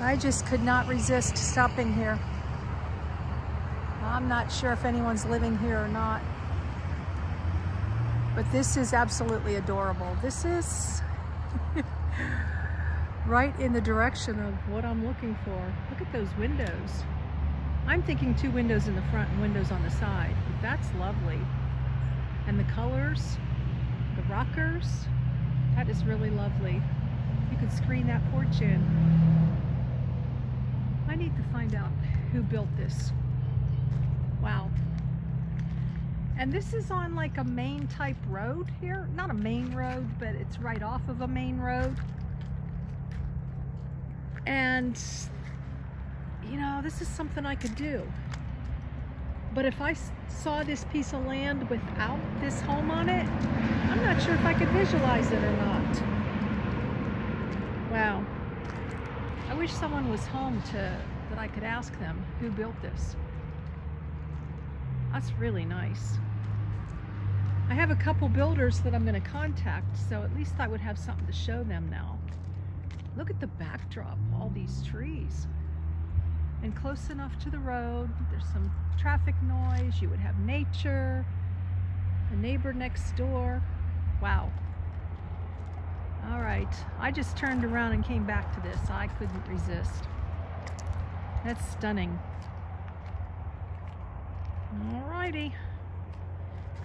I just could not resist stopping here. I'm not sure if anyone's living here or not, but this is absolutely adorable. This is right in the direction of what I'm looking for. Look at those windows. I'm thinking 2 windows in the front and windows on the side, but that's lovely. And the colors, the rockers, that is really lovely. You could screen that porch in. I need to find out who built this. Wow. And this is on like a main type road here. Not a main road, but it's right off of a main road. And, you know, this is something I could do. But if I saw this piece of land without this home on it, I'm not sure if I could visualize it or not. Wow. I wish someone was home that I could ask them who built this. That's really nice. I have a couple builders that I'm going to contact, so at least I would have something to show them now. Look at the backdrop, all these trees. And close enough to the road, there's some traffic noise, you would have nature, a neighbor next door. Wow. All right, I just turned around and came back to this. I couldn't resist. That's stunning. All righty.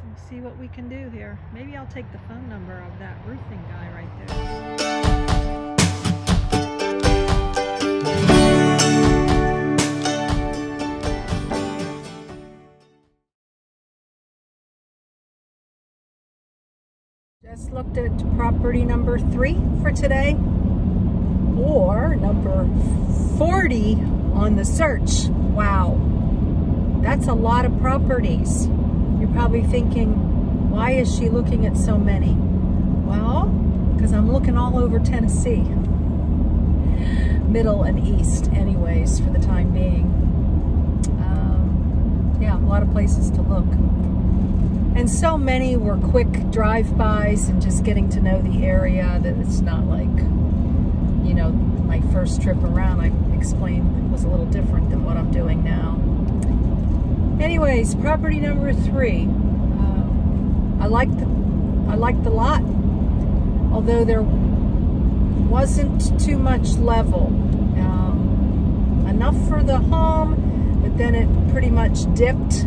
We'll see what we can do here. Maybe I'll take the phone number of that roofing guy right there. Just looked at property number 3 for today, or number 40 on the search. Wow, that's a lot of properties. You're probably thinking, why is she looking at so many? Well, because I'm looking all over Tennessee. Middle and east anyways, for the time being. Yeah, a lot of places to look. And so many were quick drive-bys and just getting to know the area, that it's not like, you know, my first trip around, I explained, it was a little different than what I'm doing now. Anyways, property number 3. I liked the lot, although there wasn't too much level. Enough for the home, but then it pretty much dipped.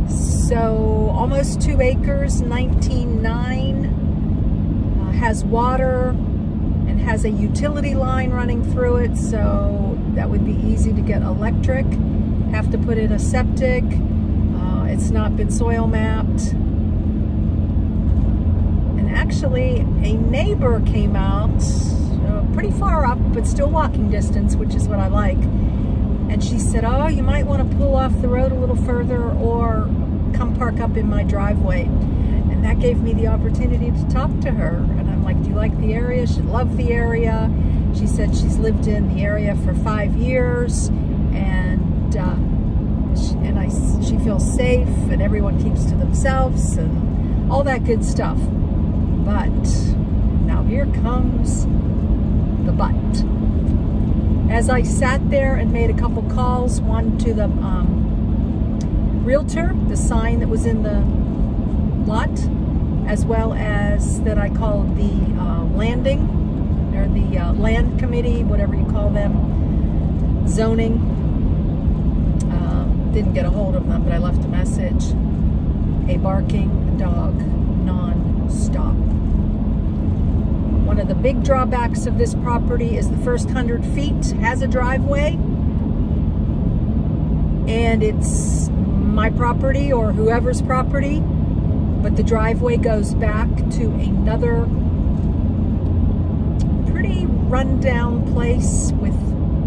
So almost 2 acres, 19.9, has water and has a utility line running through it, so that would be easy to get electric. Have to put in a septic. It's not been soil mapped. And actually a neighbor came out pretty far up, but still walking distance, which is what I like. And she said, oh, you might want to pull off the road a little further or come park up in my driveway. And that gave me the opportunity to talk to her. And I'm like, do you like the area? She loved the area. She said she's lived in the area for 5 years, and she feels safe, and everyone keeps to themselves and all that good stuff. But now here comes the but. As I sat there and made a couple calls, one to the realtor, the sign that was in the lot, as well as that I called the landing, or the land committee, whatever you call them, zoning. Didn't get a hold of them, but I left a message. A barking dog, non-stop. One of the big drawbacks of this property is the first 100 feet has a driveway, and it's my property or whoever's property, but the driveway goes back to another pretty rundown place with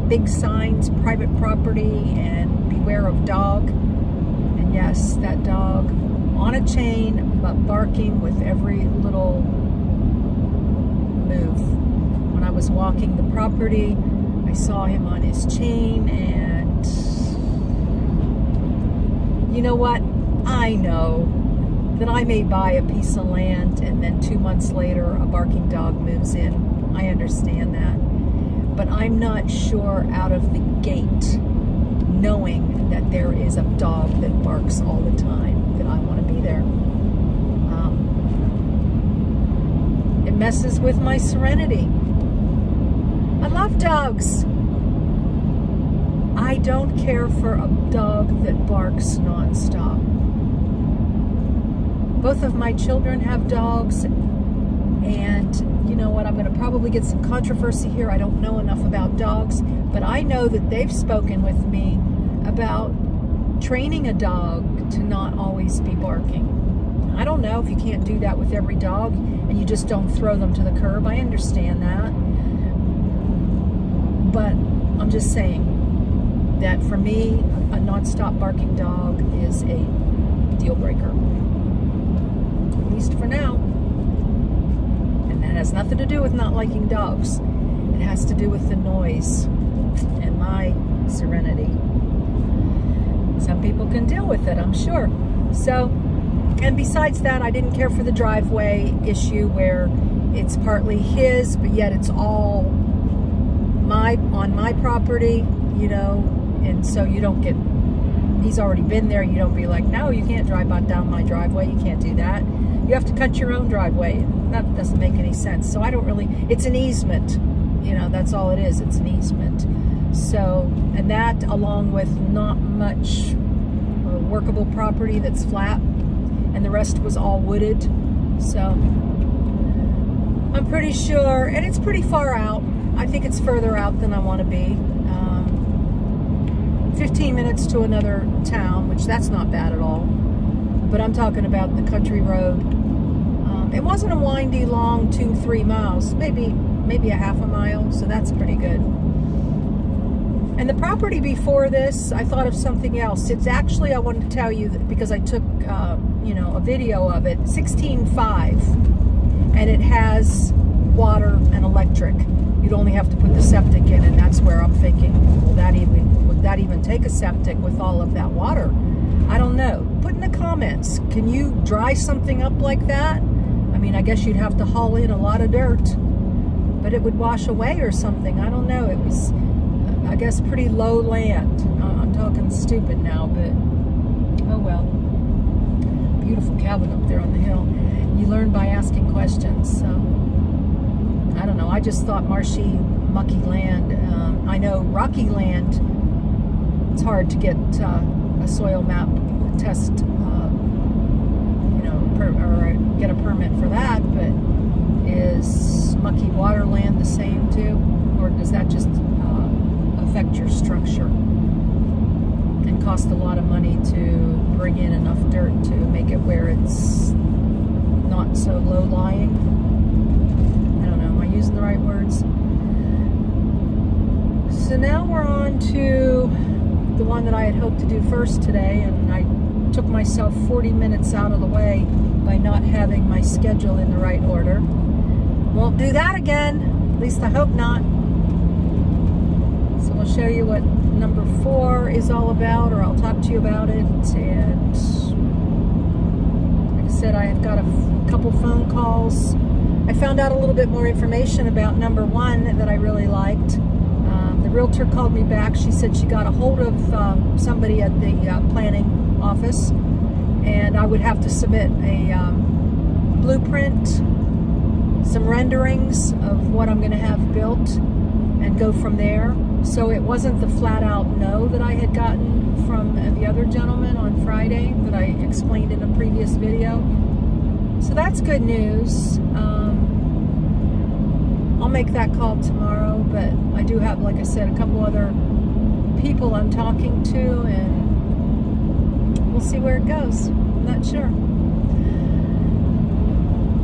big signs, private property, and beware of dog. And yes, that dog on a chain, but barking with every little move. When I was walking the property, I saw him on his chain, and you know what? I know that I may buy a piece of land and then 2 months later a barking dog moves in. I understand that. but I'm not sure out of the gate, knowing that there is a dog that barks all the time, that I want to be there. It messes with my serenity. I love dogs. I don't care for a dog that barks nonstop. Both of my children have dogs, and you know what, I'm going to probably get some controversy here. I don't know enough about dogs, but I know that they've spoken with me about training a dog to not always be barking. I don't know if you can't do that with every dog and you just don't throw them to the curb. I understand that. But I'm just saying that for me, a non-stop barking dog is a deal breaker. At least for now. And that has nothing to do with not liking dogs. It has to do with the noise and my serenity. Some people can deal with it, I'm sure. So, and besides that, I didn't care for the driveway issue where it's partly his, but yet it's all on my property, you know, and so you don't get, he's already been there, you don't be like, no, you can't drive on down my driveway, you can't do that. You have to cut your own driveway. That doesn't make any sense. So I don't really, it's an easement, you know, that's all it is, it's an easement. So, and that along with not much workable property that's flat, and the rest was all wooded. So I'm pretty sure, and it's pretty far out. I think it's further out than I want to be. 15 minutes to another town, which that's not bad at all. But I'm talking about the country road. It wasn't a windy, long 2-3 miles, maybe a half a mile, so that's pretty good. And the property before this, I thought of something else. It's actually, I wanted to tell you that because I took, you know, a video of it, 16.5, and it has water and electric. You'd only have to put the septic in, and that's where I'm thinking, would that even take a septic with all of that water? I don't know. Put in the comments, can you dry something up like that? I mean, I guess you'd have to haul in a lot of dirt, but it would wash away or something. I don't know. It was, I guess, pretty low land. I'm talking stupid now, but oh well. Beautiful cabin up there on the hill. You learn by asking questions, so I don't know. I just thought marshy, mucky land. I know rocky land, it's hard to get a soil map test, you know, or get a permit for that, but is mucky water land the same too? Or does that just affect your structure and cost a lot of money to bring in enough dirt to make it where it's not so low-lying? I don't know, am I using the right words? So now we're on to the one that I had hoped to do first today, and I took myself 40 minutes out of the way by not having my schedule in the right order. Won't do that again, at least I hope not. So I'll show you what number 4 is all about, or I'll talk to you about it. And like I said, I have got a couple phone calls. I found out a little bit more information about number 1 that I really liked. The realtor called me back. She said she got a hold of somebody at the planning office, and I would have to submit a blueprint, some renderings of what I'm going to have built, and go from there. So it wasn't the flat out no that I had gotten from the other gentleman on Friday that I explained in a previous video. So that's good news. I'll make that call tomorrow, but I do have, like I said, a couple other people I'm talking to, and we'll see where it goes. I'm not sure.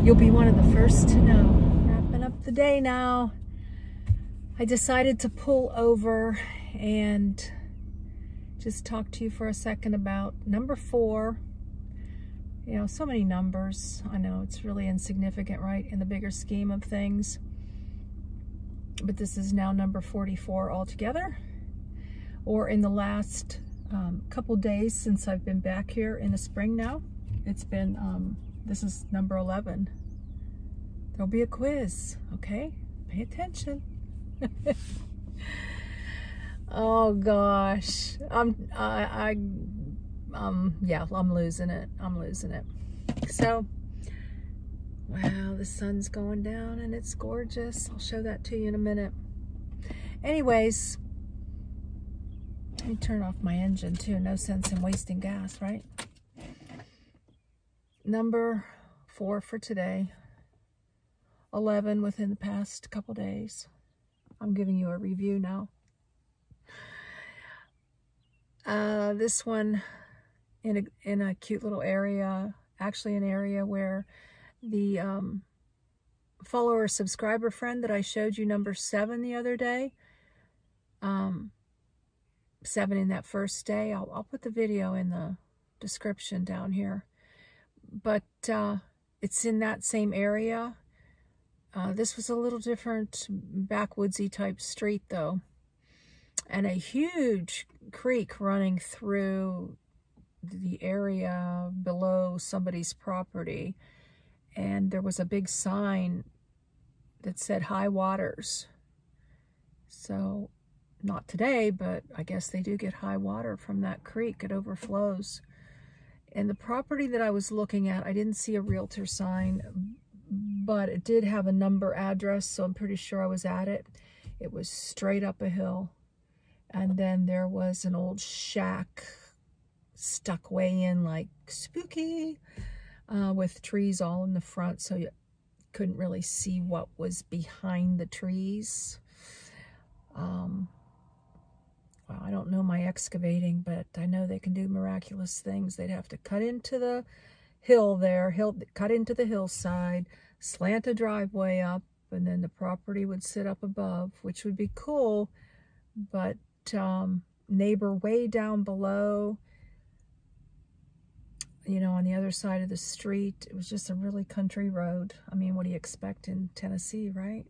You'll be one of the first to know. Wrapping up the day now. I decided to pull over and just talk to you for a second about number 4. You know, so many numbers. I know it's really insignificant, right, in the bigger scheme of things. But this is now number 44 altogether. Or in the last couple days since I've been back here in the spring now, it's been, this is number 11. There'll be a quiz, okay? Pay attention. Oh gosh, yeah, I'm losing it. I'm losing it. So, wow, the sun's going down and it's gorgeous. I'll show that to you in a minute. Anyways, let me turn off my engine too. No sense in wasting gas, right? Number 4 for today. 11 within the past couple days. I'm giving you a review now. This one in a cute little area, actually an area where the follower subscriber friend that I showed you, number 7 the other day, 7 in that first day. I'll put the video in the description down here. But it's in that same area. This was a little different, backwoodsy type street though. And a huge creek running through the area below somebody's property. And there was a big sign that said high waters. So, not today, but I guess they do get high water from that creek. It overflows. And the property that I was looking at, I didn't see a realtor sign, but it did have a number address, so I'm pretty sure I was at it. It was straight up a hill. And then there was an old shack stuck way in, like spooky, with trees all in the front, so you couldn't really see what was behind the trees. Well, I don't know my excavating, but I know they can do miraculous things. They'd have to cut into the hill there, cut into the hillside, slant a driveway up, and then the property would sit up above, which would be cool, but neighbor way down below, you know, on the other side of the street, it was just a really country road. I mean, what do you expect in Tennessee, right?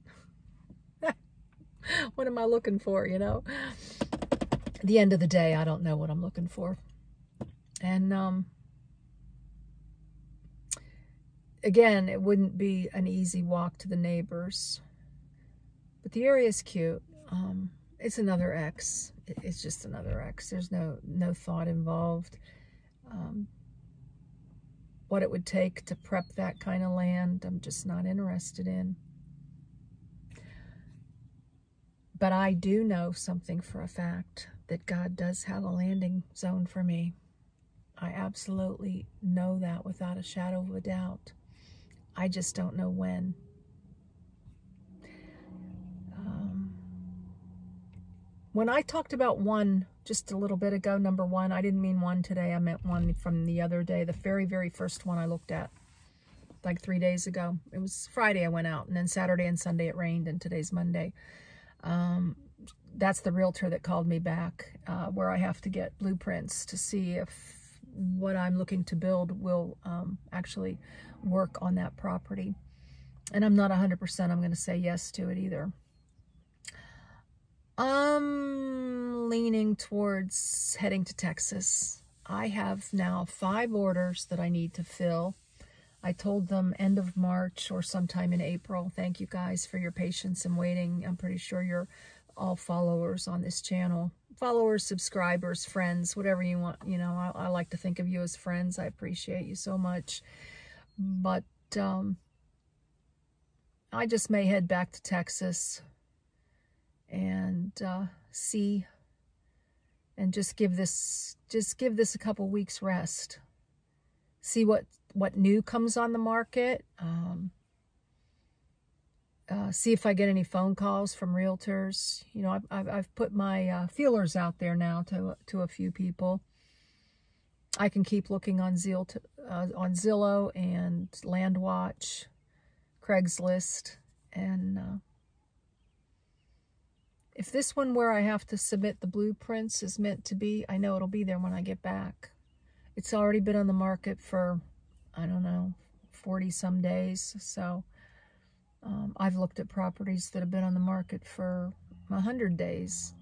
What am I looking for, you know? At the end of the day, I don't know what I'm looking for. And again, it wouldn't be an easy walk to the neighbors, but the area is cute. It's another X. It's just another X. There's no thought involved. What it would take to prep that kind of land, I'm just not interested in. But I do know something for a fact, that God does have a landing zone for me. I absolutely know that without a shadow of a doubt. I just don't know when. When I talked about one just a little bit ago, number 1, I didn't mean one today. I meant one from the other day, the very, very first one I looked at, like 3 days ago. It was Friday I went out, and then Saturday and Sunday it rained, and today's Monday. That's the realtor that called me back, where I have to get blueprints to see if what I'm looking to build will actually work on that property. And I'm not 100% I'm going to say yes to it either. I'm leaning towards heading to Texas. I have now 5 orders that I need to fill. I told them end of March or sometime in April. Thank you guys for your patience and waiting. I'm pretty sure you're all followers on this channel. Followers, subscribers, friends, whatever you want. You know, I like to think of you as friends. I appreciate you so much. But I just may head back to Texas and see, and just give this a couple weeks rest. See what new comes on the market. See if I get any phone calls from realtors. You know, I've put my feelers out there now to a few people. I can keep looking on Zillow and LandWatch, Craigslist, and if this one where I have to submit the blueprints is meant to be, I know it'll be there when I get back. It's already been on the market for, I don't know, 40 some days. So I've looked at properties that have been on the market for 100 days.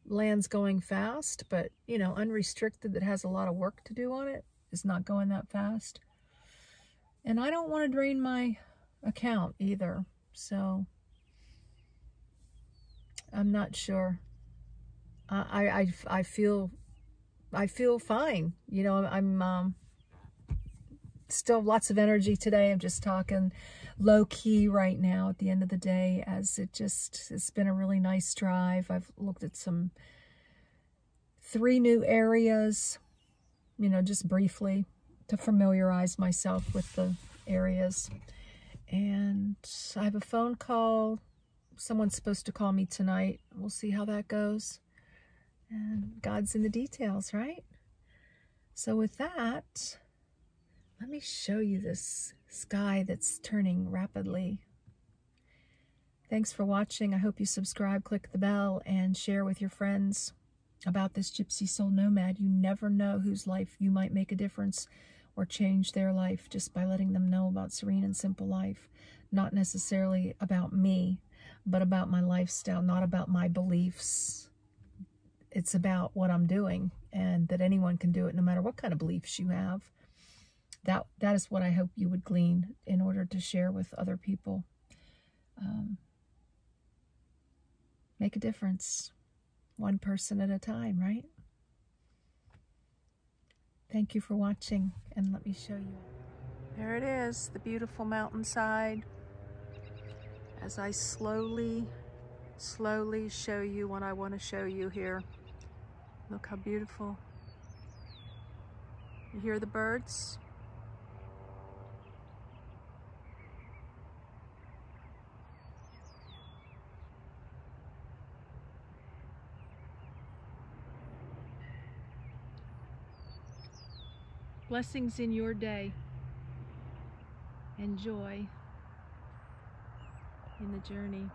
Land's going fast, but, you know, unrestricted that has a lot of work to do on it is not going that fast. And I don't want to drain my account either. So I'm not sure. I feel fine. You know, I'm still lots of energy today. I'm just talking low key right now at the end of the day, as it's been a really nice drive. I've looked at 3 new areas, you know, just briefly to familiarize myself with the areas. And I have a phone call. Someone's supposed to call me tonight. We'll see how that goes. And God's in the details, right? So with that, let me show you this sky that's turning rapidly. Thanks for watching. I hope you subscribe, click the bell, and share with your friends about this Gypsy Soul Nomad. You never know whose life you might make a difference or change their life just by letting them know about Serene and Simple Life. Not necessarily about me, but about my lifestyle, not about my beliefs. It's about what I'm doing, and that anyone can do it no matter what kind of beliefs you have. That is what I hope you would glean in order to share with other people. Make a difference, one person at a time, right? Thank you for watching, and let me show you. There it is, the beautiful mountainside. As I slowly show you what I want to show you here. Look how beautiful. You hear the birds? Blessings in your day, and joy in the journey.